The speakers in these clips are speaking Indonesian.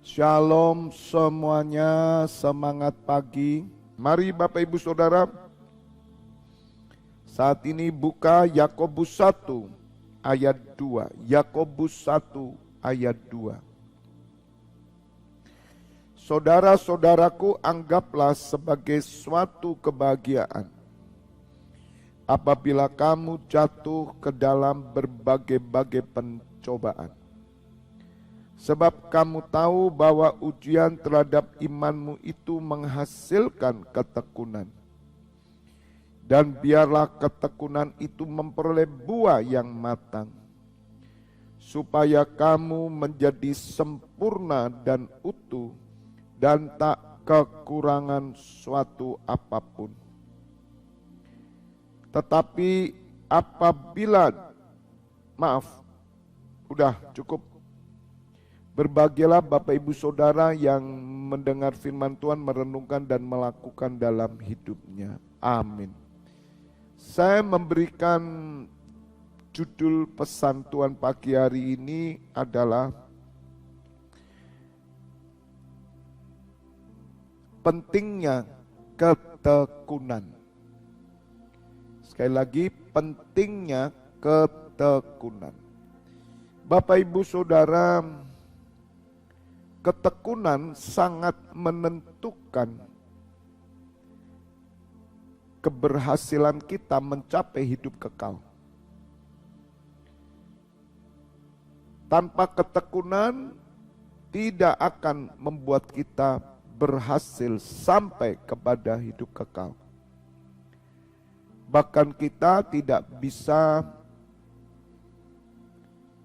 Shalom semuanya, semangat pagi. Mari Bapak Ibu Saudara, saat ini buka Yakobus 1 ayat 2. Yakobus 1 ayat 2. Saudara-saudaraku, anggaplah sebagai suatu kebahagiaan apabila kamu jatuh ke dalam berbagai-bagai pencobaan. Sebab kamu tahu bahwa ujian terhadap imanmu itu menghasilkan ketekunan. Dan biarlah ketekunan itu memperoleh buah yang matang, supaya kamu menjadi sempurna dan utuh, dan tak kekurangan suatu apapun. Tetapi apabila, udah cukup. Berbahagialah Bapak Ibu Saudara yang mendengar firman Tuhan, merenungkan dan melakukan dalam hidupnya. Amin. Saya memberikan judul pesan Tuhan pagi hari ini adalah pentingnya ketekunan. Sekali lagi, pentingnya ketekunan. Bapak Ibu Saudara, ketekunan sangat menentukan keberhasilan kita mencapai hidup kekal. Tanpa ketekunan tidak akan membuat kita berhasil sampai kepada hidup kekal. Bahkan kita tidak bisa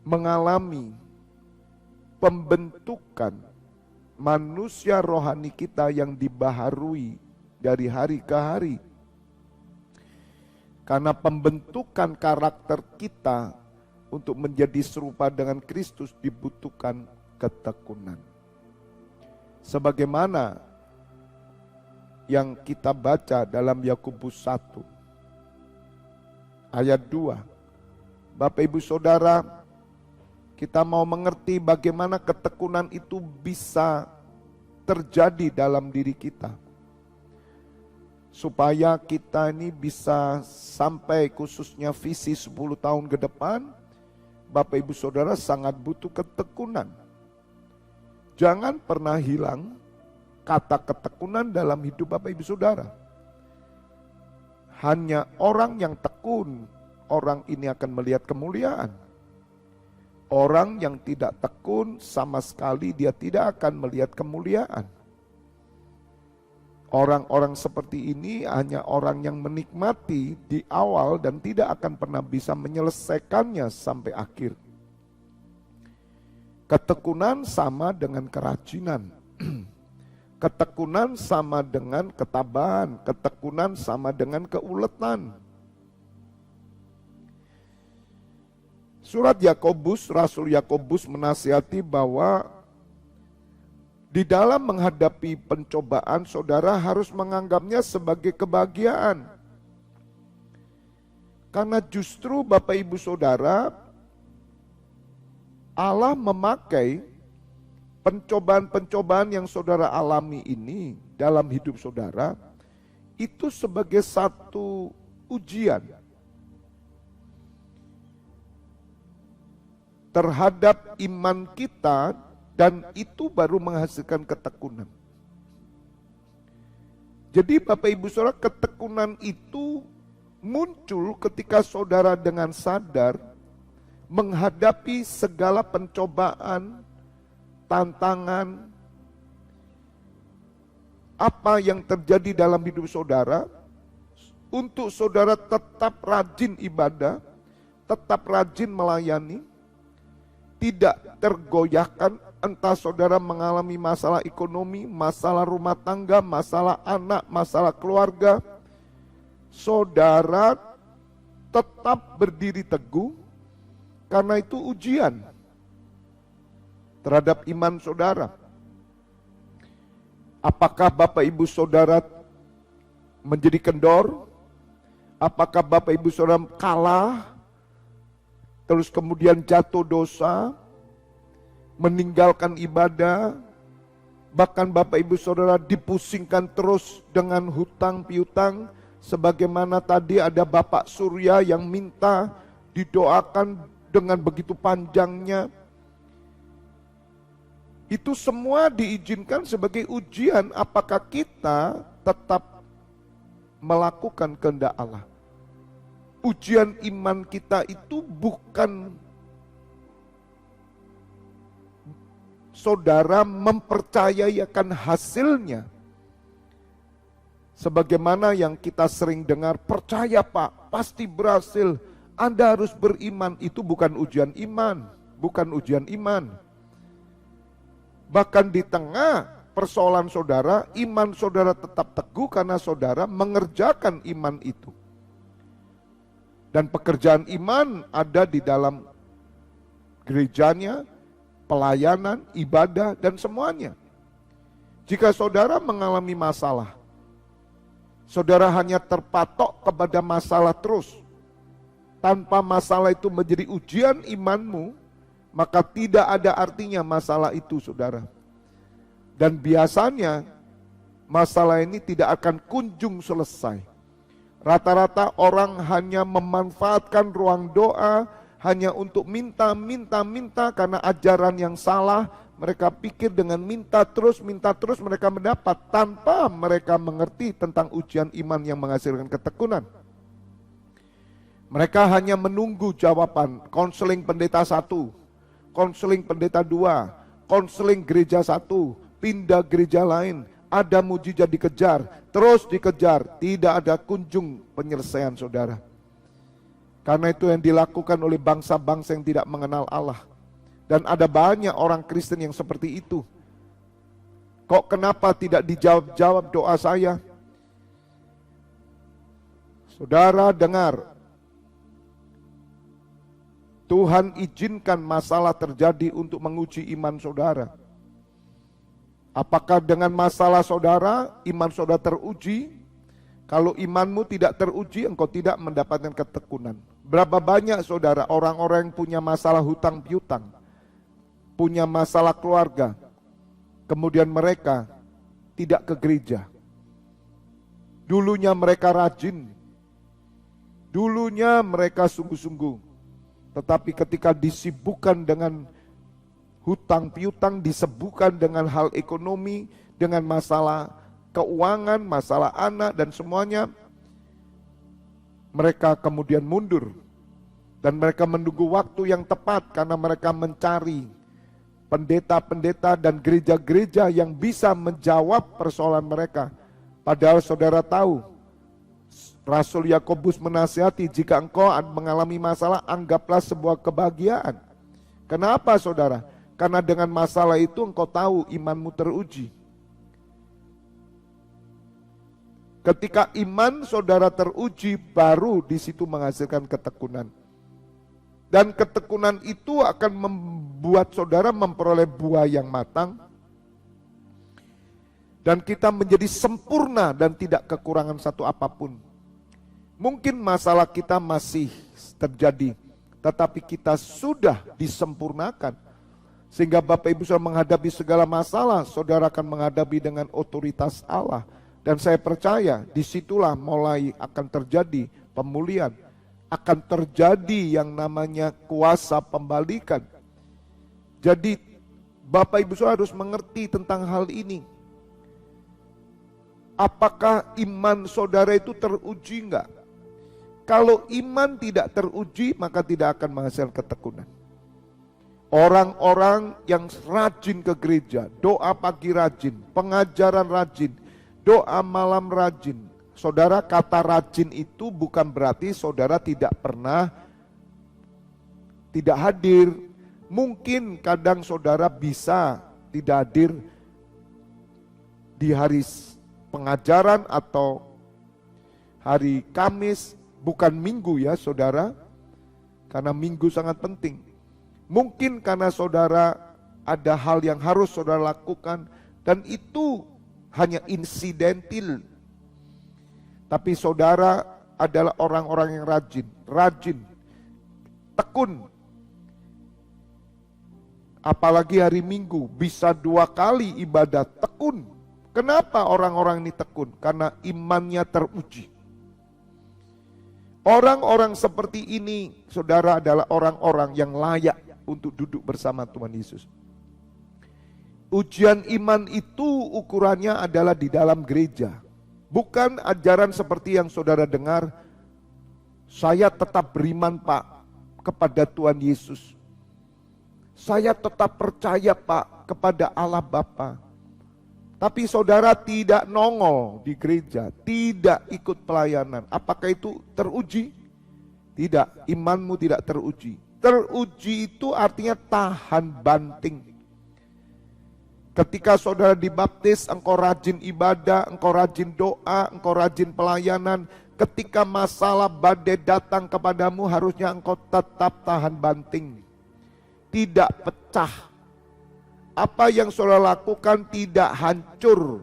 mengalami pembentukan manusia rohani kita yang dibaharui dari hari ke hari. Karena pembentukan karakter kita untuk menjadi serupa dengan Kristus dibutuhkan ketekunan. Sebagaimana yang kita baca dalam Yakobus 1 ayat 2. Bapak Ibu Saudara, kita mau mengerti bagaimana ketekunan itu bisa terjadi dalam diri kita. Supaya kita ini bisa sampai khususnya visi 10 tahun ke depan, Bapak Ibu Saudara sangat butuh ketekunan. Jangan pernah hilang kata ketekunan dalam hidup Bapak Ibu Saudara. Hanya orang yang tekun, orang ini akan melihat kemuliaan. Orang yang tidak tekun sama sekali dia tidak akan melihat kemuliaan. Orang-orang seperti ini hanya orang yang menikmati di awal dan tidak akan pernah bisa menyelesaikannya sampai akhir. Ketekunan sama dengan kerajinan. Ketekunan sama dengan ketabahan. Ketekunan sama dengan keuletan. Surat Yakobus, Rasul Yakobus menasihati bahwa di dalam menghadapi pencobaan, saudara harus menganggapnya sebagai kebahagiaan. Karena justru Bapak Ibu Saudara, Allah memakai pencobaan-pencobaan yang saudara alami ini dalam hidup saudara, itu sebagai satu ujian terhadap iman kita, dan itu baru menghasilkan ketekunan. Jadi Bapak Ibu Saudara, ketekunan itu muncul ketika saudara dengan sadar menghadapi segala pencobaan, tantangan, apa yang terjadi dalam hidup saudara, untuk saudara tetap rajin ibadah, tetap rajin melayani, tidak tergoyahkan, entah saudara mengalami masalah ekonomi, masalah rumah tangga, masalah anak, masalah keluarga, saudara tetap berdiri teguh, karena itu ujian terhadap iman saudara. Apakah Bapak Ibu Saudara menjadi kendor? Apakah Bapak Ibu Saudara kalah? Terus kemudian jatuh dosa, meninggalkan ibadah, Bahkan Bapak Ibu Saudara dipusingkan terus dengan hutang piutang. Sebagaimana tadi ada Bapak Surya yang minta didoakan dengan begitu panjangnya. Itu semua diizinkan sebagai ujian apakah kita tetap melakukan kehendak Allah. Ujian iman kita itu bukan saudara mempercayai akan hasilnya. Sebagaimana yang kita sering dengar, percaya Pak, pasti berhasil. Anda harus beriman, itu bukan ujian iman, bukan ujian iman. Bahkan di tengah persoalan saudara, iman saudara tetap teguh karena saudara mengerjakan iman itu. Dan pekerjaan iman ada di dalam gerejanya, pelayanan, ibadah, dan semuanya. Jika saudara mengalami masalah, saudara hanya terpatok kepada masalah terus, tanpa masalah itu menjadi ujian imanmu, maka tidak ada artinya masalah itu, saudara. Dan biasanya masalah ini tidak akan kunjung selesai. Rata-rata orang hanya memanfaatkan ruang doa hanya untuk minta karena ajaran yang salah. Mereka pikir dengan minta terus mereka mendapat tanpa mereka mengerti tentang ujian iman yang menghasilkan ketekunan. Mereka hanya menunggu jawaban konseling pendeta 1, konseling pendeta 2, konseling gereja 1, pindah gereja lain, ada mujizat dikejar, terus dikejar, tidak ada kunjung penyelesaian, saudara. Karena itu yang dilakukan oleh bangsa-bangsa yang tidak mengenal Allah. Dan ada banyak orang Kristen yang seperti itu. Kok kenapa tidak dijawab-jawab doa saya? Saudara dengar, Tuhan izinkan masalah terjadi untuk menguji iman saudara. Apakah dengan masalah saudara, iman saudara teruji? Kalau imanmu tidak teruji, engkau tidak mendapatkan ketekunan. Berapa banyak saudara orang-orang yang punya masalah hutang piutang, punya masalah keluarga, kemudian mereka tidak ke gereja. Dulunya mereka rajin, dulunya mereka sungguh-sungguh, tetapi ketika disibukkan dengan hutang piutang, disibukkan dengan hal ekonomi, dengan masalah keuangan, masalah anak dan semuanya, mereka kemudian mundur. Dan mereka menunggu waktu yang tepat karena mereka mencari pendeta-pendeta dan gereja-gereja yang bisa menjawab persoalan mereka. Padahal saudara tahu, Rasul Yakobus menasihati, jika engkau mengalami masalah, anggaplah sebuah kebahagiaan. Kenapa saudara? Karena dengan masalah itu engkau tahu imanmu teruji. Ketika iman saudara teruji, baru di situ menghasilkan ketekunan. Dan ketekunan itu akan membuat saudara memperoleh buah yang matang. Dan kita menjadi sempurna dan tidak kekurangan satu apapun. Mungkin masalah kita masih terjadi, tetapi kita sudah disempurnakan. Sehingga Bapak Ibu saudara menghadapi segala masalah, saudara akan menghadapi dengan otoritas Allah. Dan saya percaya disitulah mulai akan terjadi pemulihan. Akan terjadi yang namanya kuasa pembalikan. Jadi Bapak Ibu saudara harus mengerti tentang hal ini. Apakah iman saudara itu teruji enggak? Kalau iman tidak teruji, maka tidak akan menghasilkan ketekunan. Orang-orang yang rajin ke gereja, doa pagi rajin, pengajaran rajin, doa malam rajin. Saudara, kata rajin itu bukan berarti saudara tidak pernah tidak hadir. Mungkin kadang saudara bisa tidak hadir di hari pengajaran atau hari Kamis, bukan Minggu ya saudara, karena Minggu sangat penting. Mungkin karena saudara ada hal yang harus saudara lakukan dan itu hanya insidentil. Tapi saudara adalah orang-orang yang rajin, tekun. Apalagi hari Minggu, bisa 2 kali ibadah, tekun. Kenapa orang-orang ini tekun? Karena imannya teruji. Orang-orang seperti ini, saudara, adalah orang-orang yang layak untuk duduk bersama Tuhan Yesus. Ujian iman itu ukurannya adalah di dalam gereja. Bukan ajaran seperti yang saudara dengar, saya tetap beriman Pak kepada Tuhan Yesus. Saya tetap percaya Pak kepada Allah Bapa. Tapi saudara tidak nongol di gereja, tidak ikut pelayanan. Apakah itu teruji? Tidak, imanmu tidak teruji. Teruji itu artinya tahan banting. Ketika saudara dibaptis, engkau rajin ibadah, engkau rajin doa, engkau rajin pelayanan. Ketika masalah badai datang kepadamu, harusnya engkau tetap tahan banting. Tidak pecah. Apa yang saudara lakukan tidak hancur.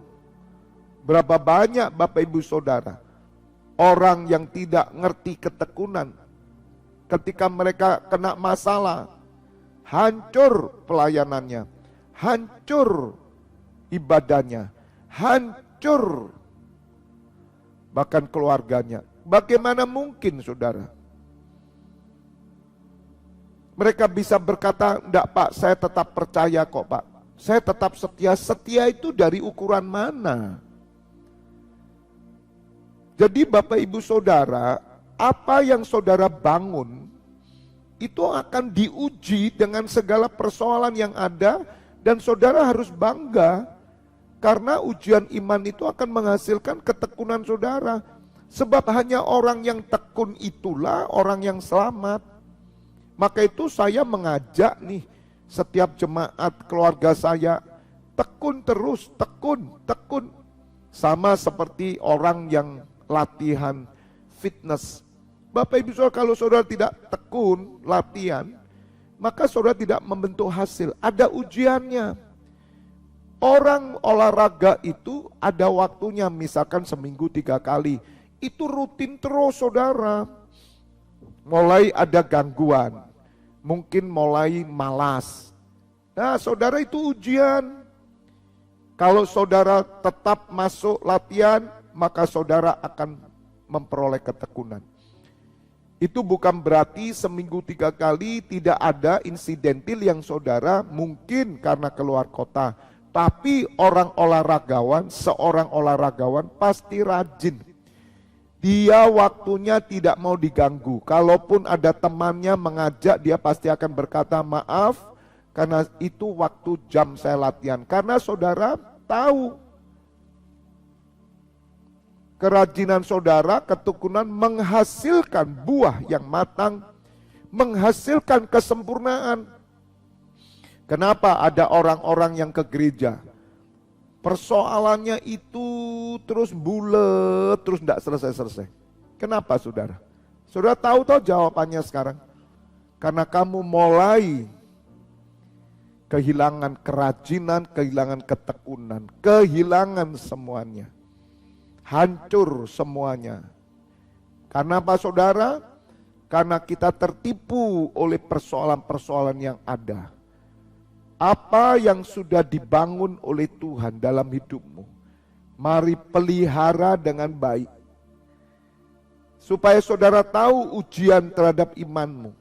Berapa banyak Bapak Ibu Saudara, orang yang tidak ngerti ketekunan, ketika mereka kena masalah, hancur pelayanannya, hancur ibadahnya, hancur bahkan keluarganya. Bagaimana mungkin saudara? Mereka bisa berkata, enggak Pak, saya tetap percaya kok Pak. Saya tetap setia. Setia itu dari ukuran mana? Jadi Bapak Ibu Saudara, apa yang saudara bangun, itu akan diuji dengan segala persoalan yang ada. Dan saudara harus bangga, karena ujian iman itu akan menghasilkan ketekunan saudara. Sebab hanya orang yang tekun itulah orang yang selamat. Maka itu saya mengajak nih setiap jemaat keluarga saya, tekun terus, tekun. Sama seperti orang yang latihan fitness. Bapak Ibu Saudara, kalau saudara tidak tekun latihan, maka saudara tidak membentuk hasil. Ada ujiannya. Orang olahraga itu ada waktunya, misalkan seminggu 3 kali. Itu rutin terus saudara. Mulai ada gangguan, mungkin mulai malas. Nah saudara, itu ujian. Kalau saudara tetap masuk latihan, maka saudara akan memperoleh ketekunan. Itu bukan berarti seminggu 3 kali tidak ada insidentil yang saudara mungkin karena keluar kota. Tapi seorang olahragawan pasti rajin. Dia waktunya tidak mau diganggu. Kalaupun ada temannya mengajak, dia pasti akan berkata maaf, karena itu waktu jam saya latihan. Karena saudara tahu, kerajinan saudara, ketekunan menghasilkan buah yang matang, menghasilkan kesempurnaan. Kenapa ada orang-orang yang ke gereja? Persoalannya itu terus bulet, terus tidak selesai-selesai. Kenapa saudara? Saudara tahu jawabannya sekarang? Karena kamu mulai kehilangan kerajinan, kehilangan ketekunan, kehilangan semuanya. Hancur semuanya. Karena apa saudara? Karena kita tertipu oleh persoalan-persoalan yang ada. Apa yang sudah dibangun oleh Tuhan dalam hidupmu, mari pelihara dengan baik. Supaya saudara tahu ujian terhadap imanmu.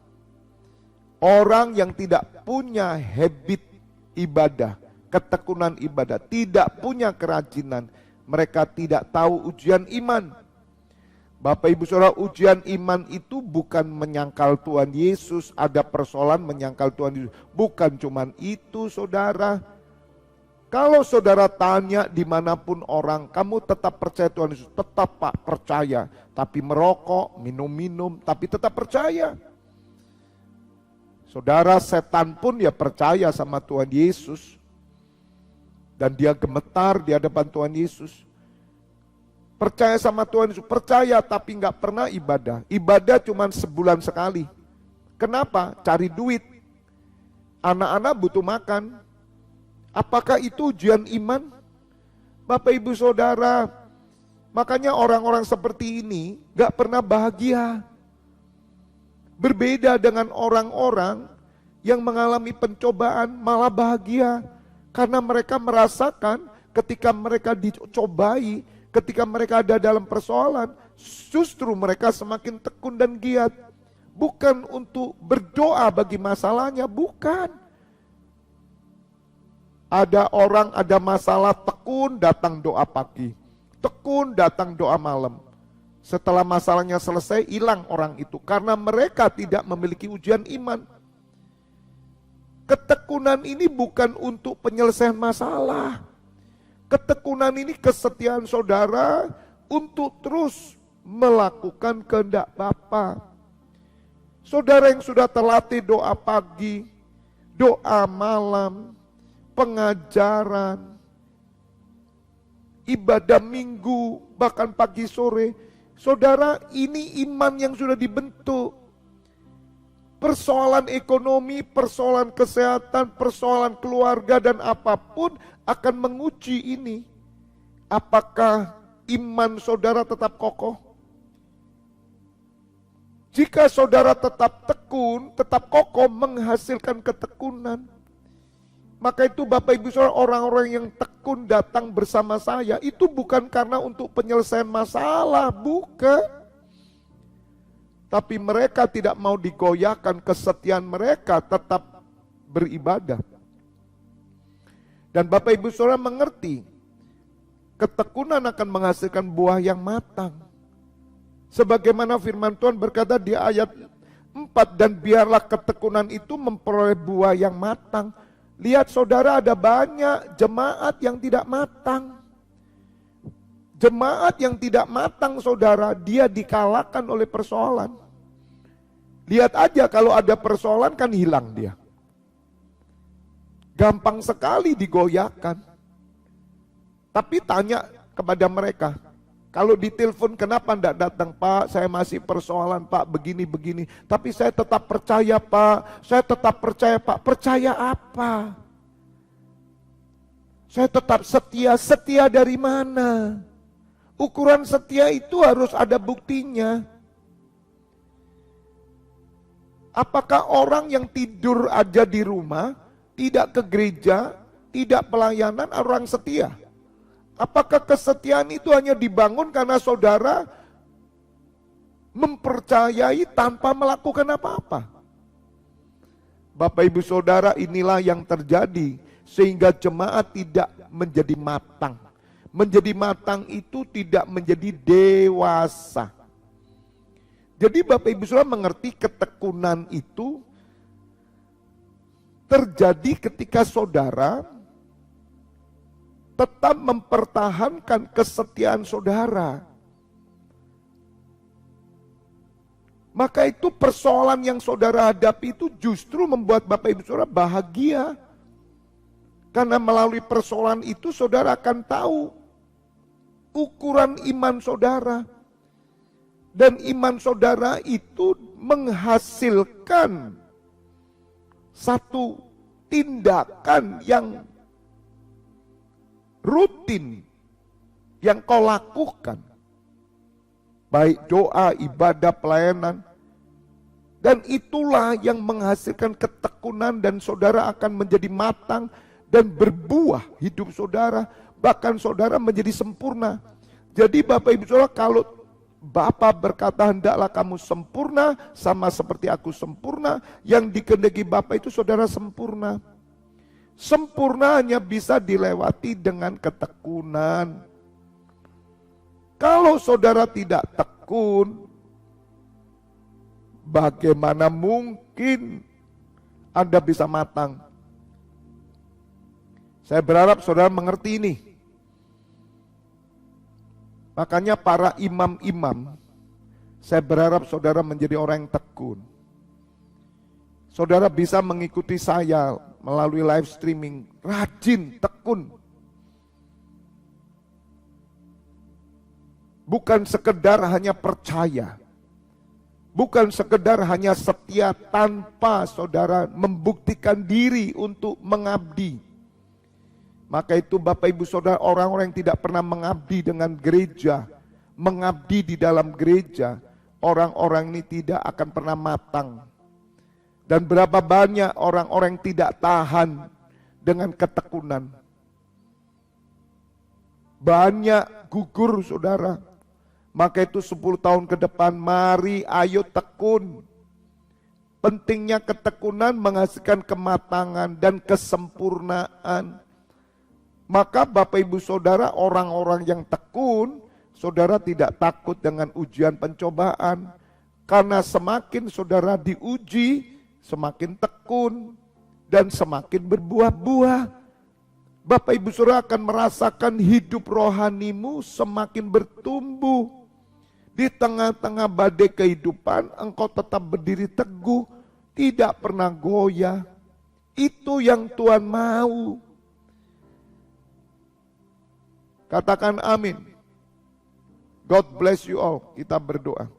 Orang yang tidak punya habit ibadah, ketekunan ibadah, tidak punya kerajinan, mereka tidak tahu ujian iman. Bapak Ibu Saudara, ujian iman itu bukan menyangkal Tuhan Yesus, ada persoalan menyangkal Tuhan Yesus. Bukan cuman itu saudara. Kalau saudara tanya dimanapun orang, kamu tetap percaya Tuhan Yesus? Tetap Pak, percaya. Tapi merokok, minum-minum, tapi tetap percaya. Saudara, setan pun ya percaya sama Tuhan Yesus. Dan dia gemetar di hadapan Tuhan Yesus. Percaya sama Tuhan Yesus, percaya tapi nggak pernah ibadah. Ibadah cuma sebulan sekali. Kenapa? Cari duit. Anak-anak butuh makan. Apakah itu ujian iman? Bapak Ibu Saudara, makanya orang-orang seperti ini nggak pernah bahagia. Berbeda dengan orang-orang yang mengalami pencobaan malah bahagia. Karena mereka merasakan ketika mereka dicobai, ketika mereka ada dalam persoalan, justru mereka semakin tekun dan giat. Bukan untuk berdoa bagi masalahnya, bukan. Ada orang ada masalah, tekun datang doa pagi, tekun datang doa malam. Setelah masalahnya selesai, hilang orang itu karena mereka tidak memiliki ujian iman. Ketekunan ini bukan untuk penyelesaian masalah. Ketekunan ini kesetiaan saudara untuk terus melakukan kehendak Bapa. Saudara yang sudah terlatih doa pagi, doa malam, pengajaran, ibadah minggu, bahkan pagi sore. Saudara, ini iman yang sudah dibentuk. Persoalan ekonomi, persoalan kesehatan, persoalan keluarga dan apapun akan menguji ini. Apakah iman saudara tetap kokoh? Jika saudara tetap tekun, tetap kokoh menghasilkan ketekunan. Maka itu Bapak Ibu Saudara, orang-orang yang tekun datang bersama saya, itu bukan karena untuk penyelesaian masalah, bukan. Tapi mereka tidak mau digoyahkan, kesetiaan mereka tetap beribadah. Dan Bapak Ibu Saudara mengerti, ketekunan akan menghasilkan buah yang matang. Sebagaimana firman Tuhan berkata di ayat 4, dan biarlah ketekunan itu memperoleh buah yang matang. Lihat saudara, ada banyak jemaat yang tidak matang. Jemaat yang tidak matang saudara, dia dikalahkan oleh persoalan. Lihat aja kalau ada persoalan kan hilang dia. Gampang sekali digoyahkan. Tapi tanya kepada mereka, kalau ditelepon kenapa enggak datang Pak, saya masih persoalan Pak, begini-begini. Tapi saya tetap percaya Pak, saya tetap percaya Pak. Percaya apa? Saya tetap setia, setia dari mana? Ukuran setia itu harus ada buktinya. Apakah orang yang tidur aja di rumah, tidak ke gereja, tidak pelayanan, orang setia? Apakah kesetiaan itu hanya dibangun karena saudara mempercayai tanpa melakukan apa-apa? Bapak Ibu Saudara, inilah yang terjadi sehingga jemaat tidak menjadi matang. Menjadi matang itu tidak menjadi dewasa. Jadi Bapak Ibu Saudara mengerti ketekunan itu terjadi ketika saudara tetap mempertahankan kesetiaan saudara. Maka itu persoalan yang saudara hadapi itu justru membuat Bapak Ibu Saudara bahagia. Karena melalui persoalan itu saudara akan tahu ukuran iman saudara. Dan iman saudara itu menghasilkan satu tindakan yang rutin yang kau lakukan, baik doa, ibadah, pelayanan, dan itulah yang menghasilkan ketekunan dan saudara akan menjadi matang dan berbuah hidup saudara, bahkan saudara menjadi sempurna. Jadi Bapak Ibu Saudara, kalau Bapa berkata hendaklah kamu sempurna sama seperti aku sempurna, yang dikehendaki Bapa itu saudara sempurna. Sempurna hanya bisa dilewati dengan ketekunan. Kalau saudara tidak tekun, bagaimana mungkin Anda bisa matang? Saya berharap saudara mengerti ini. Makanya para imam-imam, saya berharap saudara menjadi orang yang tekun. Saudara bisa mengikuti saya melalui live streaming, rajin, tekun. Bukan sekedar hanya percaya. Bukan sekedar hanya setia tanpa saudara membuktikan diri untuk mengabdi. Maka itu Bapak Ibu Saudara, orang-orang yang tidak pernah mengabdi dengan gereja, mengabdi di dalam gereja, orang-orang ini tidak akan pernah matang. Dan berapa banyak orang-orang yang tidak tahan dengan ketekunan. Banyak gugur saudara. Maka itu 10 tahun ke depan mari ayo tekun. Pentingnya ketekunan menghasilkan kematangan dan kesempurnaan. Maka Bapak Ibu Saudara, orang-orang yang tekun, saudara tidak takut dengan ujian pencobaan. Karena semakin saudara diuji, semakin tekun dan semakin berbuah-buah. Bapak Ibu Saudara akan merasakan hidup rohanimu semakin bertumbuh. Di tengah-tengah badai kehidupan, engkau tetap berdiri teguh, tidak pernah goyah. Itu yang Tuhan mau. Katakan amin. God bless you all. Kita berdoa.